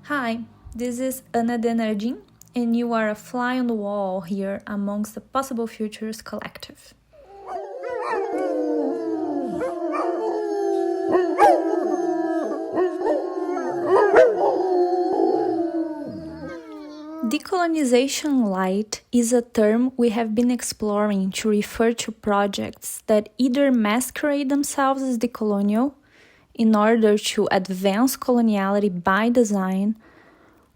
Hi, this is Ana Denardin, and you are a fly on the wall here amongst the Possible Futures Collective. Decolonization light is a term we have been exploring to refer to projects that either masquerade themselves as decolonial in order to advance coloniality by design,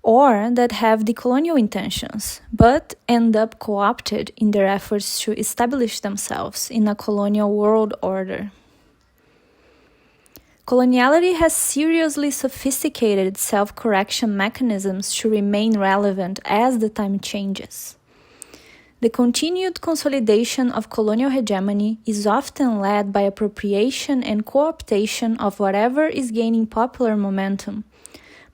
or that have decolonial intentions, but end up co-opted in their efforts to establish themselves in a colonial world order. Coloniality has seriously sophisticated self-correction mechanisms to remain relevant as the time changes. The continued consolidation of colonial hegemony is often led by appropriation and co-optation of whatever is gaining popular momentum,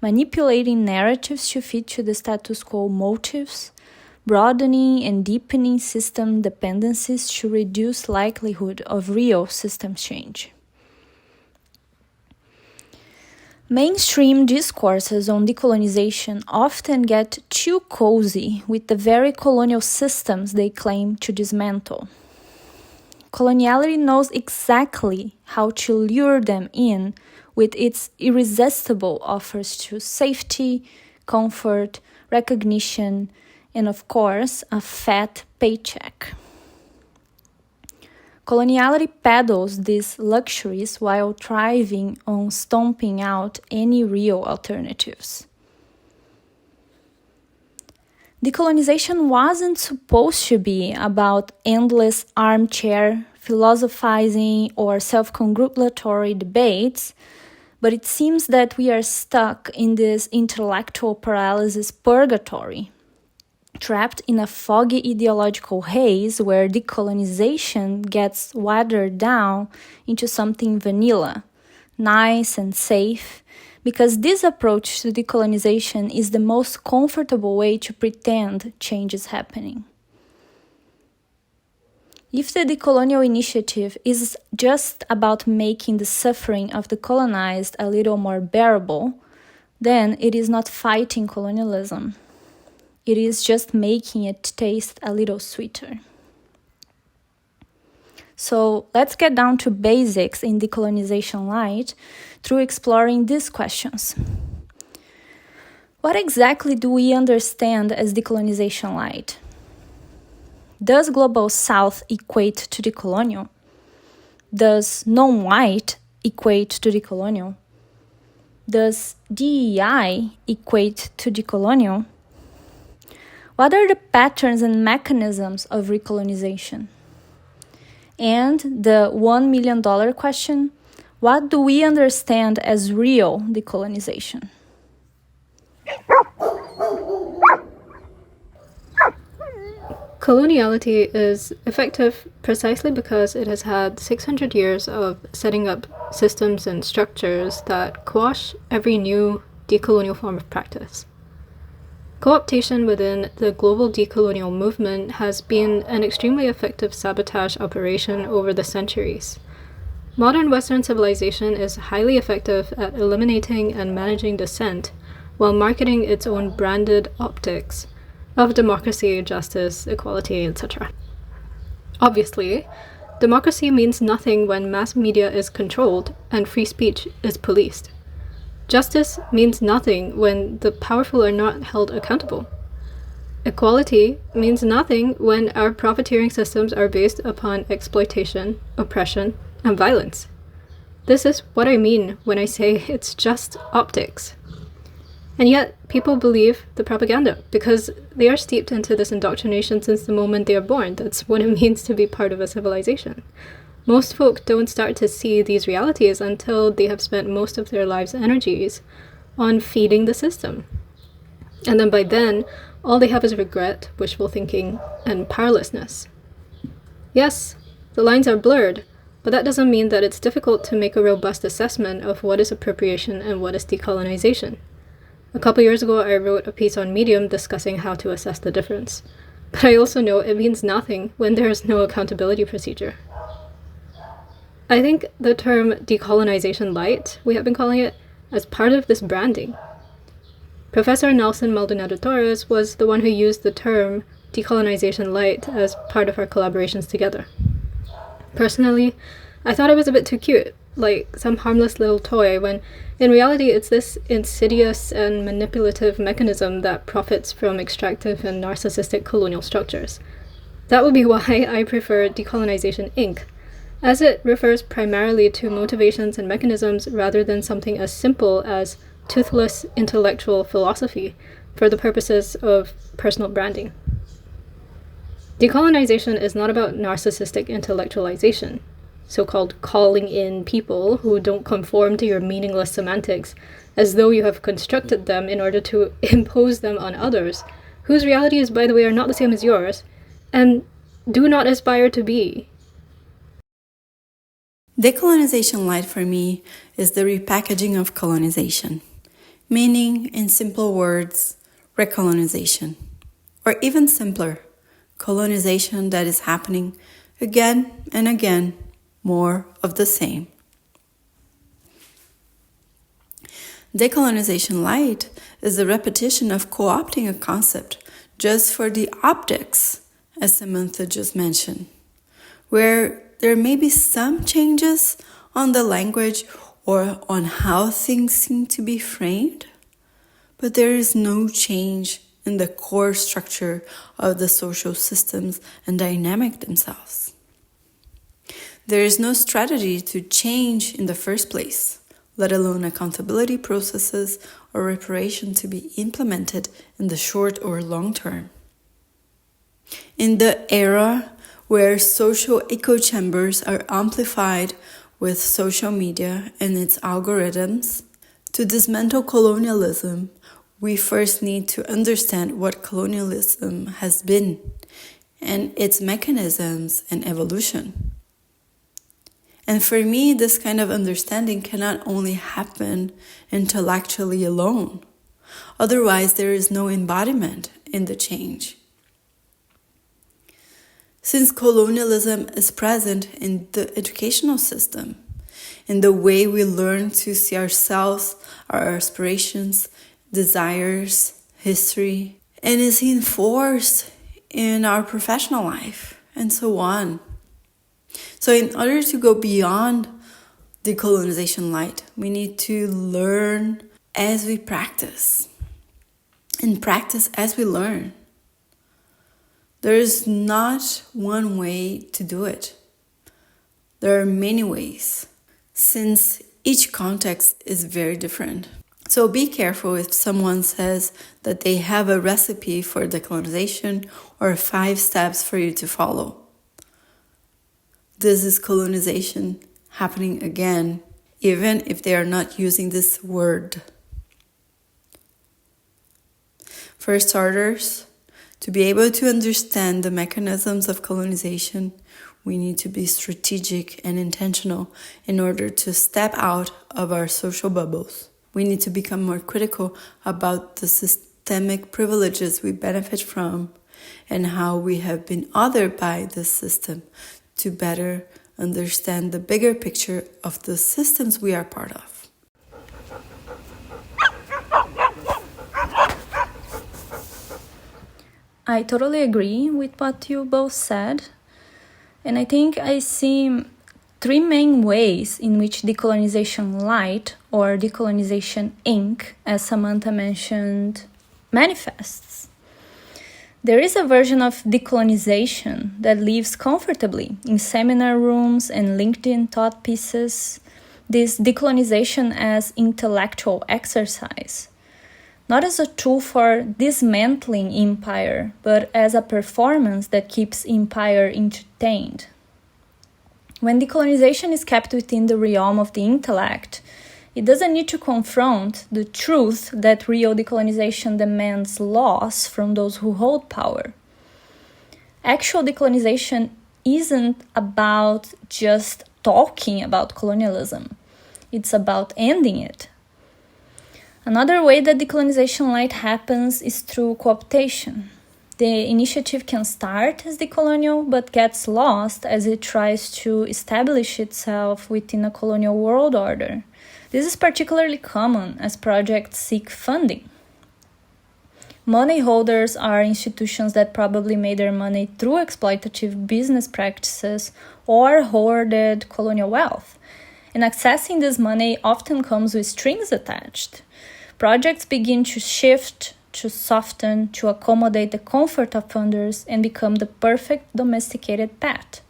manipulating narratives to fit to the status quo motives, broadening and deepening system dependencies to reduce likelihood of real system change. Mainstream discourses on decolonization often get too cozy with the very colonial systems they claim to dismantle. Coloniality knows exactly how to lure them in with its irresistible offers to safety, comfort, recognition, and of course, a fat paycheck. Coloniality peddles these luxuries while thriving on stomping out any real alternatives. Decolonization wasn't supposed to be about endless armchair philosophizing or self-congratulatory debates, but it seems that we are stuck in this intellectual paralysis purgatory, trapped in a foggy ideological haze where decolonization gets watered down into something vanilla, nice and safe, because this approach to decolonization is the most comfortable way to pretend change is happening. If the decolonial initiative is just about making the suffering of the colonized a little more bearable, then it is not fighting colonialism. It is just making it taste a little sweeter. So let's get down to basics in decolonization light through exploring these questions. What exactly do we understand as decolonization light? Does Global South equate to decolonial? Does non-white equate to decolonial? Does DEI equate to decolonial? What are the patterns and mechanisms of recolonization? And the $1 million question, what do we understand as real decolonization? Coloniality is effective precisely because it has had 600 years of setting up systems and structures that quash every new decolonial form of practice. Co-optation within the global decolonial movement has been an extremely effective sabotage operation over the centuries. Modern Western civilization is highly effective at eliminating and managing dissent while marketing its own branded optics of democracy, justice, equality, etc. Obviously, democracy means nothing when mass media is controlled and free speech is policed. Justice means nothing when the powerful are not held accountable. Equality means nothing when our profiteering systems are based upon exploitation, oppression, and violence. This is what I mean when I say it's just optics. And yet, people believe the propaganda because they are steeped into this indoctrination since the moment they are born. That's what it means to be part of a civilization. Most folk don't start to see these realities until they have spent most of their lives' energies on feeding the system. And then by then, all they have is regret, wishful thinking, and powerlessness. Yes, the lines are blurred, but that doesn't mean that it's difficult to make a robust assessment of what is appropriation and what is decolonization. A couple years ago, I wrote a piece on Medium discussing how to assess the difference. But I also know it means nothing when there is no accountability procedure. I think the term decolonization light, we have been calling it, as part of this branding. Professor Nelson Maldonado Torres was the one who used the term decolonization light as part of our collaborations together. Personally, I thought it was a bit too cute, like some harmless little toy, when in reality it's this insidious and manipulative mechanism that profits from extractive and narcissistic colonial structures. That would be why I prefer Decolonization Inc., as it refers primarily to motivations and mechanisms rather than something as simple as toothless intellectual philosophy for the purposes of personal branding. Decolonization is not about narcissistic intellectualization, so-called calling in people who don't conform to your meaningless semantics as though you have constructed them in order to impose them on others, whose realities, by the way, are not the same as yours, and do not aspire to be. Decolonization light for me is the repackaging of colonization, meaning, in simple words, recolonization, or even simpler, colonization that is happening again and again, more of the same. Decolonization light is the repetition of co-opting a concept just for the optics, as Samantha just mentioned, where there may be some changes on the language or on how things seem to be framed, but there is no change in the core structure of the social systems and dynamic themselves. There is no strategy to change in the first place, let alone accountability processes or reparation to be implemented in the short or long term. In the era where social echo chambers are amplified with social media and its algorithms, to dismantle colonialism, we first need to understand what colonialism has been and its mechanisms and evolution. And for me, this kind of understanding cannot only happen intellectually alone. Otherwise, there is no embodiment in the change. Since colonialism is present in the educational system, in the way we learn to see ourselves, our aspirations, desires, history, and is enforced in our professional life, and so on. So in order to go beyond decolonization light, we need to learn as we practice, and practice as we learn. There is not one way to do it. There are many ways, since each context is very different. So be careful if someone says that they have a recipe for decolonization or 5 steps for you to follow. This is colonization happening again, even if they are not using this word. For starters, to be able to understand the mechanisms of colonization, we need to be strategic and intentional in order to step out of our social bubbles. We need to become more critical about the systemic privileges we benefit from and how we have been othered by this system to better understand the bigger picture of the systems we are part of. I totally agree with what you both said, and I think I see 3 main ways in which Decolonization Light or Decolonization Inc., as Samantha mentioned, manifests. There is a version of decolonization that lives comfortably in seminar rooms and LinkedIn thought pieces, this decolonization as intellectual exercise. Not as a tool for dismantling empire, but as a performance that keeps empire entertained. When decolonization is kept within the realm of the intellect, it doesn't need to confront the truth that real decolonization demands loss from those who hold power. Actual decolonization isn't about just talking about colonialism. It's about ending it. Another way that decolonization light happens is through cooptation. The initiative can start as decolonial, but gets lost as it tries to establish itself within a colonial world order. This is particularly common as projects seek funding. Money holders are institutions that probably made their money through exploitative business practices or hoarded colonial wealth. And accessing this money often comes with strings attached. Projects begin to shift, to soften, to accommodate the comfort of funders and become the perfect domesticated pet.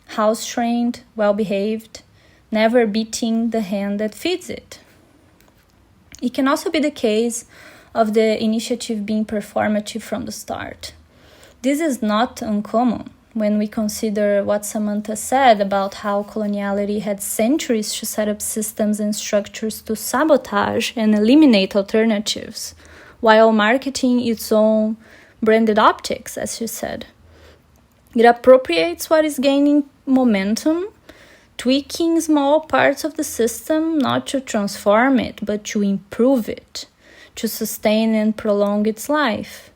House-trained, well-behaved, never beating the hand that feeds it. It can also be the case of the initiative being performative from the start. This is not uncommon when we consider what Samantha said about how coloniality had centuries to set up systems and structures to sabotage and eliminate alternatives, while marketing its own branded optics, as she said. It appropriates what is gaining momentum, tweaking small parts of the system not to transform it, but to improve it, to sustain and prolong its life.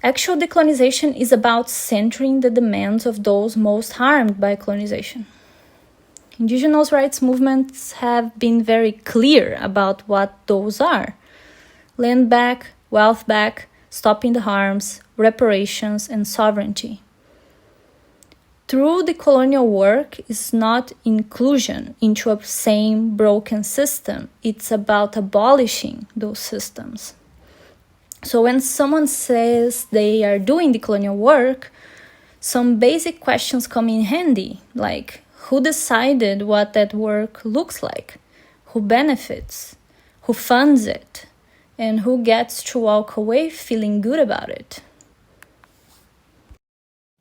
Actual decolonization is about centering the demands of those most harmed by colonization. Indigenous rights movements have been very clear about what those are: land back, wealth back, stopping the harms, reparations, and sovereignty. True decolonial work is not inclusion into a same broken system. It's about abolishing those systems. So when someone says they are doing decolonial work, some basic questions come in handy, like who decided what that work looks like, who benefits, who funds it, and who gets to walk away feeling good about it.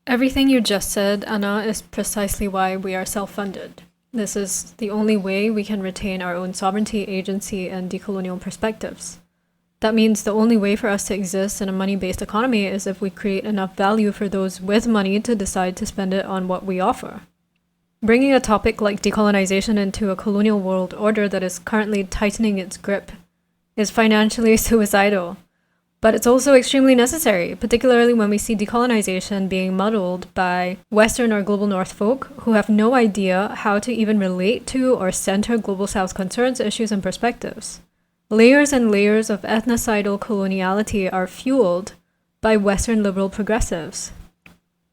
Everything you just said, Anna, is precisely why we are self-funded. This is the only way we can retain our own sovereignty, agency, and decolonial perspectives. That means the only way for us to exist in a money-based economy is if we create enough value for those with money to decide to spend it on what we offer. Bringing a topic like decolonization into a colonial world order that is currently tightening its grip is financially suicidal. But it's also extremely necessary, particularly when we see decolonization being muddled by Western or Global North folk who have no idea how to even relate to or center Global South concerns, issues, and perspectives. Layers and layers of ethnocidal coloniality are fueled by Western liberal progressives.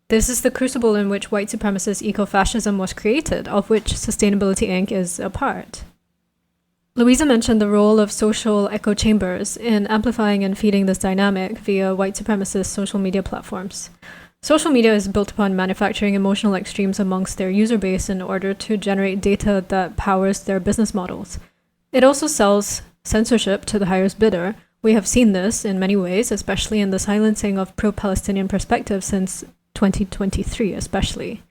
This is the crucible in which white supremacist eco-fascism was created, of which Sustainability Inc. is a part. Louisa mentioned the role of social echo chambers in amplifying and feeding this dynamic via white supremacist social media platforms. Social media is built upon manufacturing emotional extremes amongst their user base in order to generate data that powers their business models. It also sells censorship to the highest bidder. We have seen this in many ways, especially in the silencing of pro-Palestinian perspectives since 2023 especially.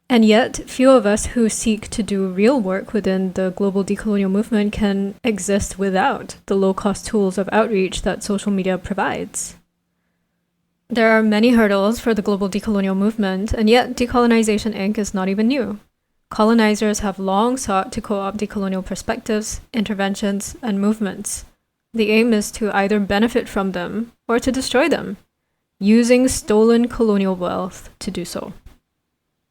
And yet, few of us who seek to do real work within the global decolonial movement can exist without the low-cost tools of outreach that social media provides. There are many hurdles for the global decolonial movement, and yet Decolonization Inc. is not even new. Colonizers have long sought to co-opt decolonial perspectives, interventions, and movements. The aim is to either benefit from them or to destroy them, using stolen colonial wealth to do so.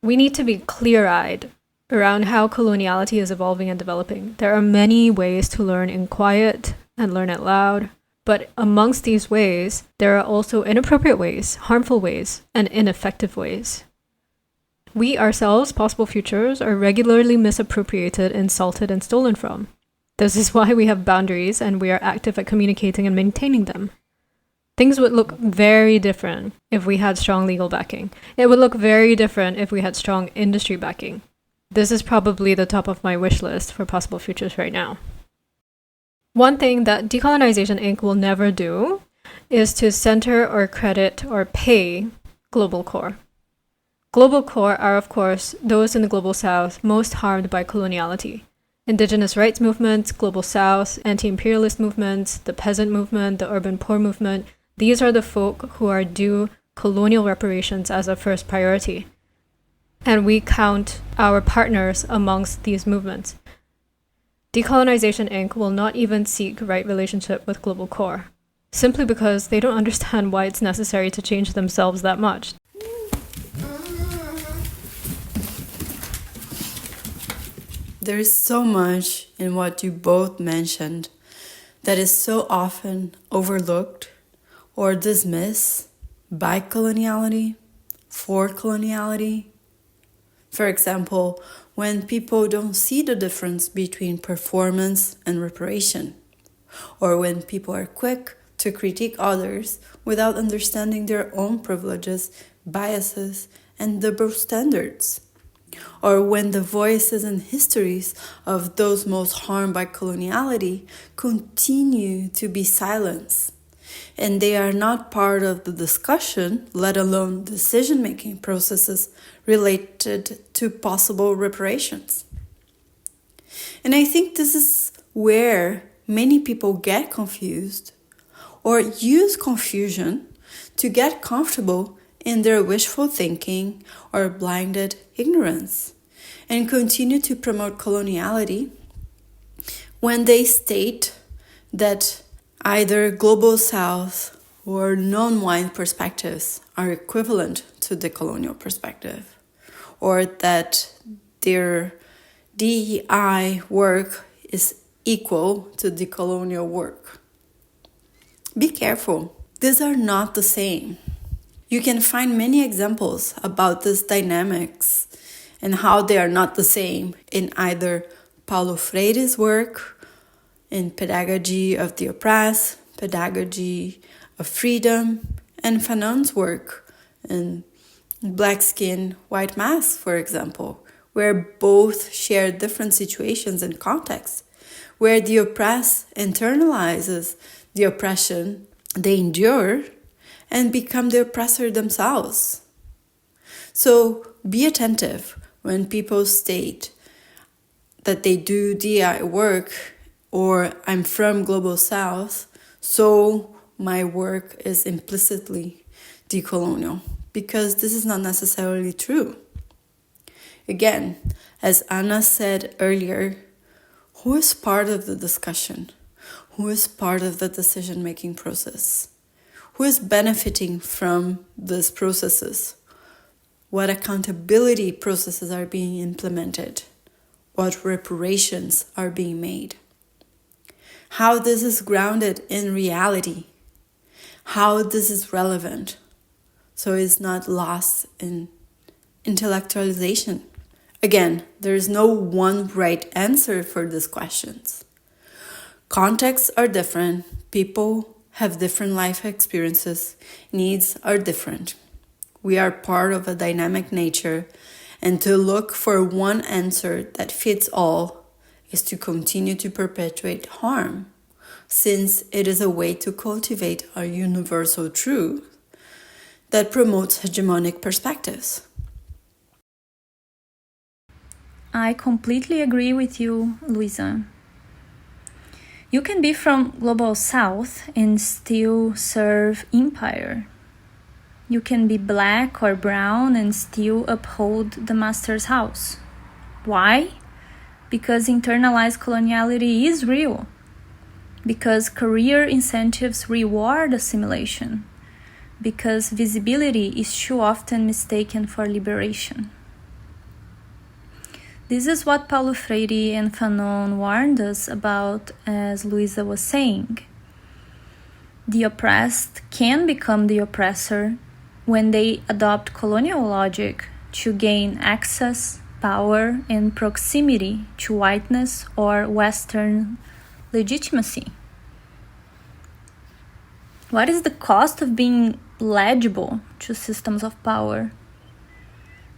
We need to be clear-eyed around how coloniality is evolving and developing. There are many ways to learn in quiet and learn out loud, but amongst these ways, there are also inappropriate ways, harmful ways, and ineffective ways. We ourselves, possible futures, are regularly misappropriated, insulted, and stolen from. This is why we have boundaries and we are active at communicating and maintaining them. Things would look very different if we had strong legal backing. It would look very different if we had strong industry backing. This is probably the top of my wish list for possible futures right now. One thing that Decolonization Inc. will never do is to center or credit or pay Global Core. Global Core are, of course, those in the Global South most harmed by coloniality. Indigenous rights movements, Global South, anti-imperialist movements, the peasant movement, the urban poor movement, these are the folk who are due colonial reparations as a first priority. And we count our partners amongst these movements. Decolonization Inc. will not even seek right relationship with Global Core, simply because they don't understand why it's necessary to change themselves that much. There is so much in what you both mentioned that is so often overlooked or dismissed by coloniality, for coloniality. For example, when people don't see the difference between performance and reparation, or when people are quick to critique others without understanding their own privileges, biases, and double standards, or when the voices and histories of those most harmed by coloniality continue to be silenced, and they are not part of the discussion, let alone decision-making processes related to possible reparations. And I think this is where many people get confused or use confusion to get comfortable in their wishful thinking or blinded ignorance, and continue to promote coloniality when they state that either global south or non-white perspectives are equivalent to the colonial perspective, or that their DEI work is equal to the colonial work. Be careful, these are not the same. You can find many examples about these dynamics and how they are not the same in either Paulo Freire's work, in Pedagogy of the Oppressed, Pedagogy of Freedom, and Fanon's work in Black Skin, White Mask, for example, where both share different situations and contexts, where the oppressed internalizes the oppression they endure and become the oppressor themselves. So be attentive when people state that they do DI work or I'm from Global South, so my work is implicitly decolonial, because this is not necessarily true. Again, as Anna said earlier, who is part of the discussion? Who is part of the decision-making process? Who is benefiting from these processes? What accountability processes are being implemented? What reparations are being made? How this is grounded in reality? How this is relevant, so it's not lost in intellectualization. Again, there is no one right answer for these questions. Contexts are different, people have different life experiences, needs are different. We are part of a dynamic nature, and to look for one answer that fits all is to continue to perpetuate harm, since it is a way to cultivate a universal truth that promotes hegemonic perspectives. I completely agree with you, Luisa. You can be from Global South and still serve empire. You can be black or brown and still uphold the master's house. Why? Because internalized coloniality is real. Because career incentives reward assimilation. Because visibility is too often mistaken for liberation. This is what Paulo Freire and Fanon warned us about, as Luisa was saying. The oppressed can become the oppressor when they adopt colonial logic to gain access, power, and proximity to whiteness or Western legitimacy. What is the cost of being legible to systems of power?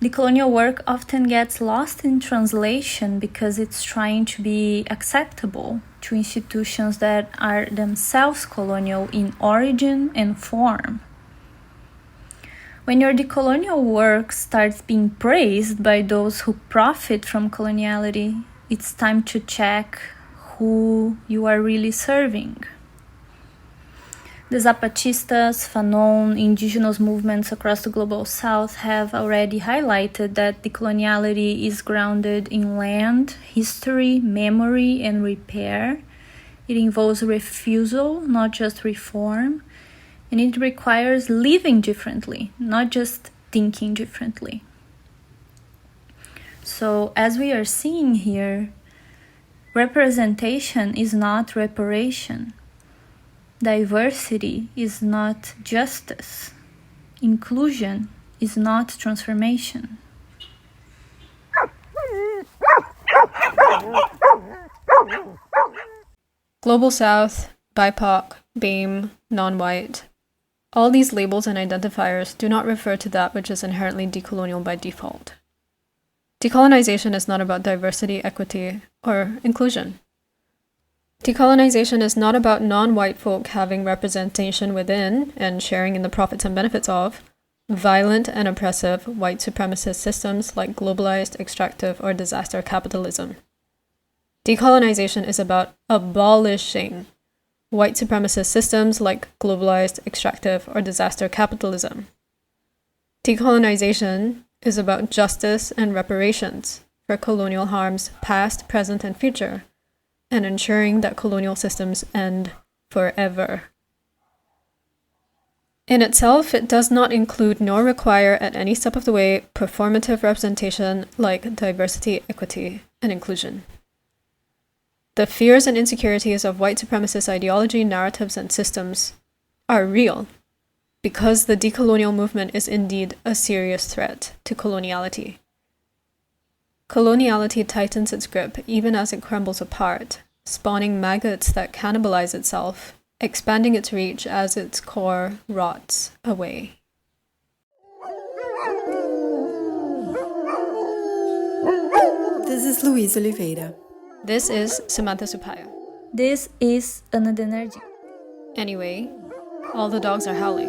The colonial work often gets lost in translation because it's trying to be acceptable to institutions that are themselves colonial in origin and form. When your decolonial work starts being praised by those who profit from coloniality, it's time to check who you are really serving. The Zapatistas, Fanon, indigenous movements across the Global South have already highlighted that decoloniality is grounded in land, history, memory, and repair. It involves refusal, not just reform, and it requires living differently, not just thinking differently. So, as we are seeing here, representation is not reparation. Diversity is not justice. Inclusion is not transformation. Global South, BIPOC, BAME, non-white. All these labels and identifiers do not refer to that which is inherently decolonial by default. Decolonization is not about diversity, equity, or inclusion. Decolonization is not about non-white folk having representation within and sharing in the profits and benefits of violent and oppressive white supremacist systems like globalized, extractive, or disaster capitalism. Decolonization is about abolishing white supremacist systems like globalized, extractive, or disaster capitalism. Decolonization is about justice and reparations for colonial harms past, present, and future, and ensuring that colonial systems end forever. In itself, it does not include nor require at any step of the way performative representation like diversity, equity, and inclusion. The fears and insecurities of white supremacist ideology, narratives, and systems are real because the decolonial movement is indeed a serious threat to coloniality. Coloniality tightens its grip even as it crumbles apart, spawning maggots that cannibalize itself, expanding its reach as its core rots away. This is Luiz Oliveira. This is Samantha Supaya. This is Ana Denerdi. Anyway, all the dogs are howling.